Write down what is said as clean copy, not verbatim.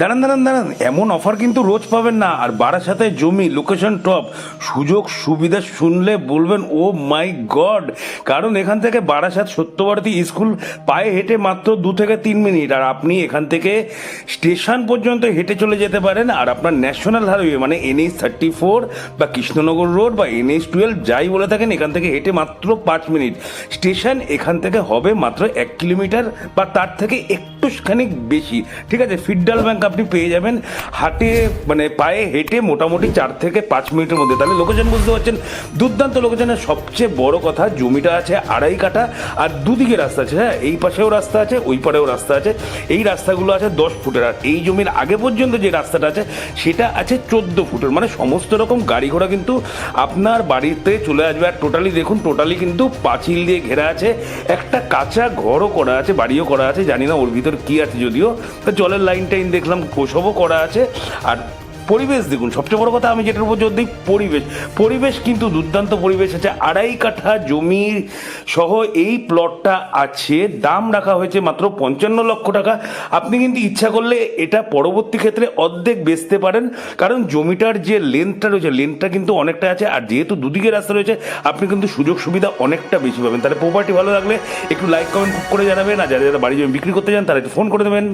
দাঁড়ান দাঁড়ান দাঁড়ান, এমন অফার কিন্তু রোজ পাবেন না। আর বারাসাতে জমি, লোকেশন টপ, সুযোগ সুবিধা শুনলে বলবেন ও মাই গড। কারণ এখান থেকে বারাসাত সত্যভারতী স্কুল পায়ে হেঁটে মাত্র 2 থেকে 3 মিনিট, আর আপনি এখান থেকে স্টেশন পর্যন্ত হেঁটে চলে যেতে পারেন। আর আপনার ন্যাশনাল হাইওয়ে মানে NH-34 বা কৃষ্ণনগর রোড বা NH-12 যাই বলে থাকেন, এখান থেকে হেঁটে মাত্র 5 মিনিট। স্টেশন এখান থেকে হবে মাত্র 1 কিলোমিটার বা তার থেকে একটুখানি বেশি। ঠিক আছে, ফিডাল ব্যাংক আপনি পেয়ে যাবেন হাটে, মানে পায়ে হেঁটে মোটামুটি 4 থেকে 5 মিনিটের মধ্যে। তাহলে লোকেশন বুঝতে পারছেন, দুর্দান্ত লোকেশনের। সবচেয়ে বড় কথা, জমিটা আছে 2.5 কাঠা আর দুদিকে রাস্তা আছে। হ্যাঁ, এই পাশেও রাস্তা আছে, ওই পারেও রাস্তা আছে। এই রাস্তাগুলো আছে 10 ফুটের, আর এই জমির আগে পর্যন্ত যে রাস্তাটা আছে সেটা আছে 14 ফুটের। মানে সমস্ত রকম গাড়ি ঘোড়া কিন্তু আপনার বাড়িতে চলে আসবে। আর টোটালি দেখুন, টোটালি কিন্তু পাঁচিল দিয়ে ঘেরা আছে, একটা কাঁচা ঘরও করা আছে, বাড়িও করা আছে, জানি না ওর ভিতর কি আছে যদিও। তো জলের লাইন টাইন দেখলাম, ওসবও করা আছে। আর পরিবেশ দেখুন, সবচেয়ে বড় কথা আমি যেটার উপর জোর দিই, পরিবেশ কিন্তু দুর্দান্ত পরিবেশ আছে। 2.5 কাঠা জমি সহ এই প্লটটা আছে, দাম রাখা হয়েছে মাত্র 55 লক্ষ টাকা। আপনি কিন্তু ইচ্ছা করলে এটা পরবর্তী ক্ষেত্রে অর্ধেক বেচতে পারেন, কারণ জমিটার যে লেন্থটা রয়েছে, লেন্থটা কিন্তু অনেকটা আছে। আর যেহেতু দুদিকে রাস্তা রয়েছে, আপনি কিন্তু সুযোগ সুবিধা অনেকটা বেশি পাবেন। তাহলে প্রপার্টি ভালো লাগলে একটু লাইক কমেন্ট করে জানাবেন, আর যারা যারা বাড়ি জমি বিক্রি করতে চান তারা একটু ফোন করে দেবেন।